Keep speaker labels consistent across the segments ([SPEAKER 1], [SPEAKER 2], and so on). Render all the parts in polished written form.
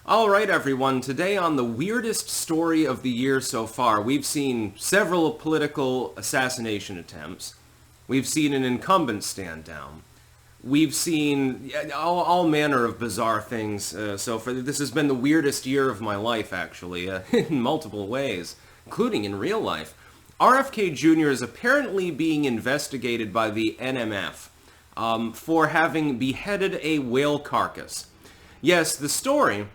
[SPEAKER 1] All right, everyone. Today on the weirdest story of the year so far, we've seen several political assassination attempts. We've seen an incumbent stand down. We've seen all manner of bizarre things. This has been the weirdest year of my life, actually, in multiple ways, including in real life. RFK Jr. is apparently being investigated by the NMF for having beheaded a whale carcass. Yes, the story,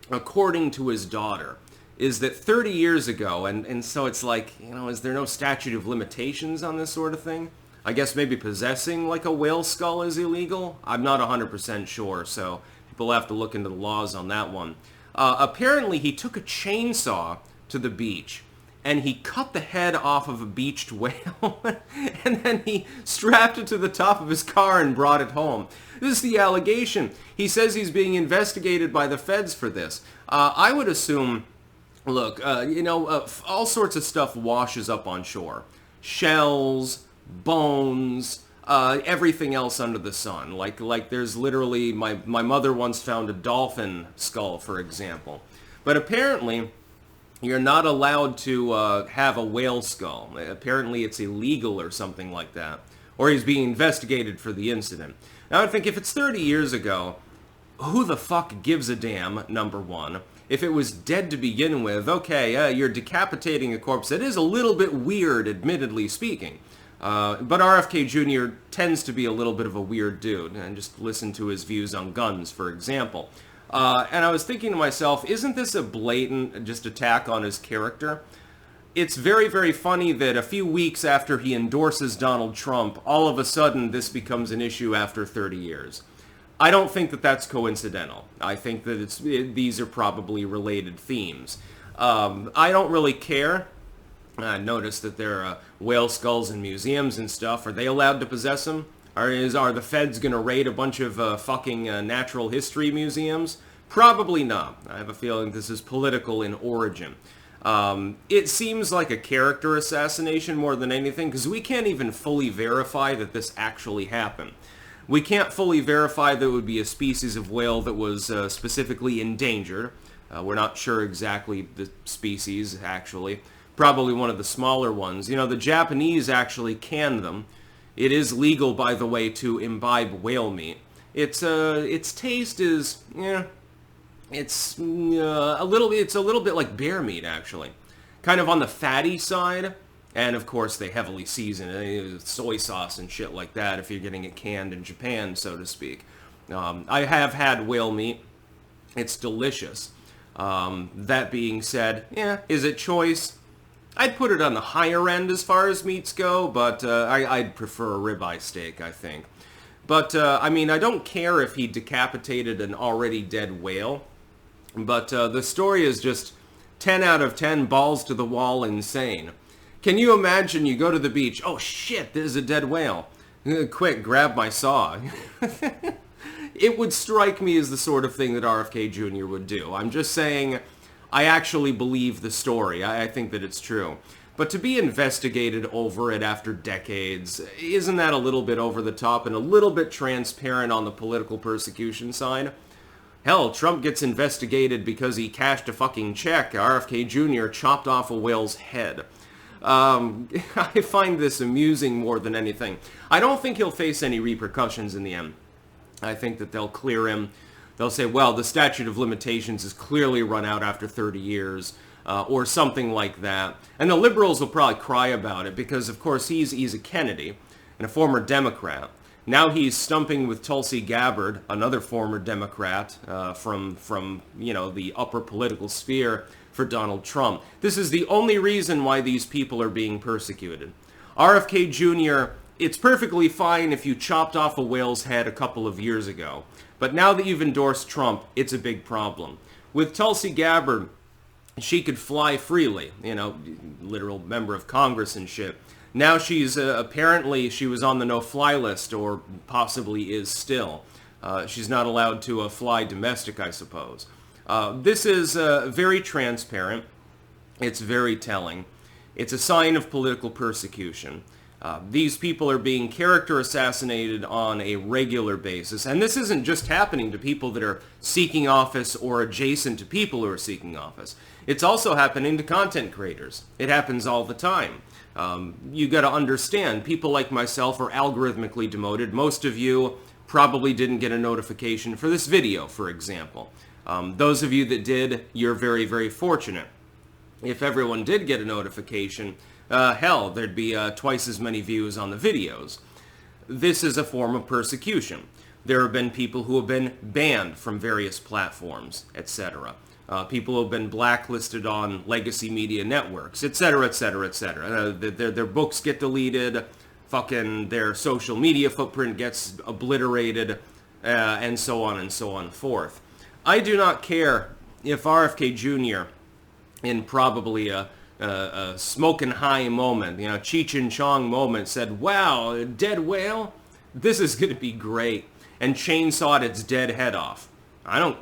[SPEAKER 1] according to his daughter, is that 30 years ago, and so it's like, is there no statute of limitations on this sort of thing? I guess maybe possessing like a whale skull is illegal? I'm not 100% sure, so people have to look into the laws on that one. Apparently he took a chainsaw to the beach and he cut the head off of a beached whale and then he strapped it to the top of his car and brought it home. This is the allegation. He says he's being investigated by the feds for this. I would assume, look, all sorts of stuff washes up on shore. Shells, bones, everything else under the sun. Like there's literally, my mother once found a dolphin skull, for example. But apparently, you're not allowed to have a whale skull. Apparently it's illegal or something like that. Or he's being investigated for the incident. Now I think if it's 30 years ago, who the fuck gives a damn, number one? If it was dead to begin with, okay, you're decapitating a corpse. That is a little bit weird, admittedly speaking. But RFK Jr. tends to be a little bit of a weird dude, and just listen to his views on guns, for example. And I was thinking to myself, isn't this a blatant just attack on his character? It's very, very funny that a few weeks after he endorses Donald Trump, all of a sudden this becomes an issue after 30 years. I don't think that that's coincidental. I think that these are probably related themes. I don't really care. I noticed that there are whale skulls in museums and stuff. Are they allowed to possess them? Are the feds going to raid a bunch of fucking natural history museums? Probably not. I have a feeling this is political in origin. It seems like a character assassination more than anything, because we can't even fully verify that this actually happened. We can't fully verify that it would be a species of whale that was specifically endangered. We're not sure exactly the species, actually. Probably one of the smaller ones. The Japanese actually canned them. It is legal, by the way, to imbibe whale meat. Its taste is, it's a little bit like bear meat, actually. Kind of on the fatty side, and of course they heavily season it with soy sauce and shit like that if you're getting it canned in Japan, so to speak. I have had whale meat. It's delicious. That being said, is it choice? I'd put it on the higher end as far as meats go, but I'd prefer a ribeye steak, I think. But, I don't care if he decapitated an already dead whale, but the story is just 10 out of 10 balls to the wall insane. Can you imagine you go to the beach, oh shit, there's a dead whale. Quick, grab my saw. It would strike me as the sort of thing that RFK Jr. would do. I'm just saying, I actually believe the story. I think that it's true. But to be investigated over it after decades, isn't that a little bit over the top and a little bit transparent on the political persecution side? Hell, Trump gets investigated because he cashed a fucking check. RFK Jr. chopped off a whale's head. I find this amusing more than anything. I don't think he'll face any repercussions in the end. I think that they'll clear him. They'll say, well, the statute of limitations is clearly run out after 30 years, or something like that. And the liberals will probably cry about it because, of course, he's a Kennedy and a former Democrat. Now he's stumping with Tulsi Gabbard, another former Democrat from the upper political sphere for Donald Trump. This is the only reason why these people are being persecuted. RFK Jr., it's perfectly fine if you chopped off a whale's head a couple of years ago. But now that you've endorsed Trump, it's a big problem. With Tulsi Gabbard, she could fly freely, literal member of Congress and shit. Now she's, apparently, she was on the no-fly list, or possibly is still. She's not allowed to fly domestic, I suppose. This is very transparent. It's very telling. It's a sign of political persecution. These people are being character assassinated on a regular basis. And this isn't just happening to people that are seeking office or adjacent to people who are seeking office. It's also happening to content creators. It happens all the time. You got to understand, people like myself are algorithmically demoted. Most of you probably didn't get a notification for this video, for example. Those of you that did, you're very, very fortunate. If everyone did get a notification, hell, there'd be twice as many views on the videos. This is a form of persecution. There have been people who have been banned from various platforms, etc. People who have been blacklisted on legacy media networks, etc., etc., etc. Their books get deleted, fucking their social media footprint gets obliterated, and so on and so on forth. I do not care if RFK Jr. in probably a smoking high moment, Cheech and Chong moment, said, wow, a dead whale? This is going to be great. And chainsawed its dead head off. I don't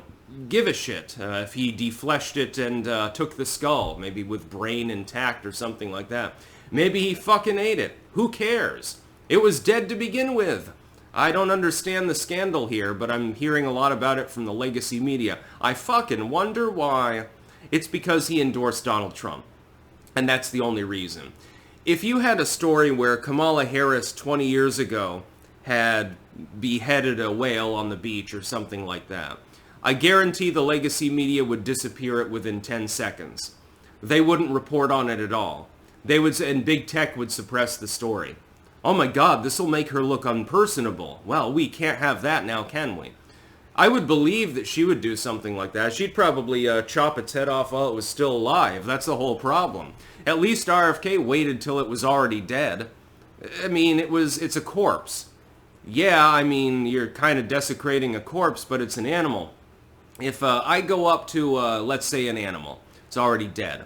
[SPEAKER 1] give a shit if he defleshed it and took the skull, maybe with brain intact or something like that. Maybe he fucking ate it. Who cares? It was dead to begin with. I don't understand the scandal here, but I'm hearing a lot about it from the legacy media. I fucking wonder why. It's because he endorsed Donald Trump. And that's the only reason. If you had a story where Kamala Harris 20 years ago had beheaded a whale on the beach or something like that, I guarantee the legacy media would disappear it within 10 seconds. They wouldn't report on it at all. And big tech would suppress the story. Oh my God, this will make her look unpersonable. Well, we can't have that now, can we? I would believe that she would do something like that. She'd probably chop its head off while it was still alive. That's the whole problem. At least RFK waited till it was already dead. I mean, it's a corpse. Yeah, I mean, you're kind of desecrating a corpse, but it's an animal. If I go up to, let's say, an animal, it's already dead,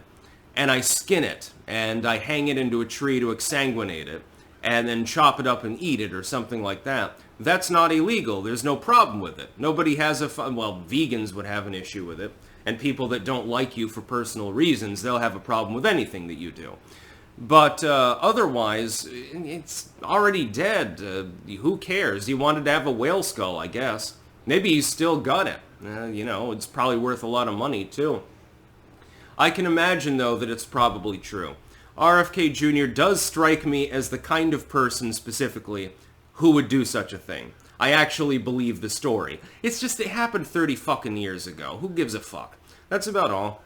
[SPEAKER 1] and I skin it, and I hang it into a tree to exsanguinate it, and then chop it up and eat it or something like that, that's not illegal. There's no problem with it. Nobody has well, vegans would have an issue with it, and people that don't like you for personal reasons, they'll have a problem with anything that you do. But otherwise, it's already dead. Who cares? He wanted to have a whale skull, I guess. Maybe he's still got it. It's probably worth a lot of money, too. I can imagine, though, that it's probably true. RFK Jr. does strike me as the kind of person, specifically, who would do such a thing. I actually believe the story. It's just it happened 30 fucking years ago. Who gives a fuck? That's about all.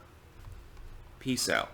[SPEAKER 1] Peace out.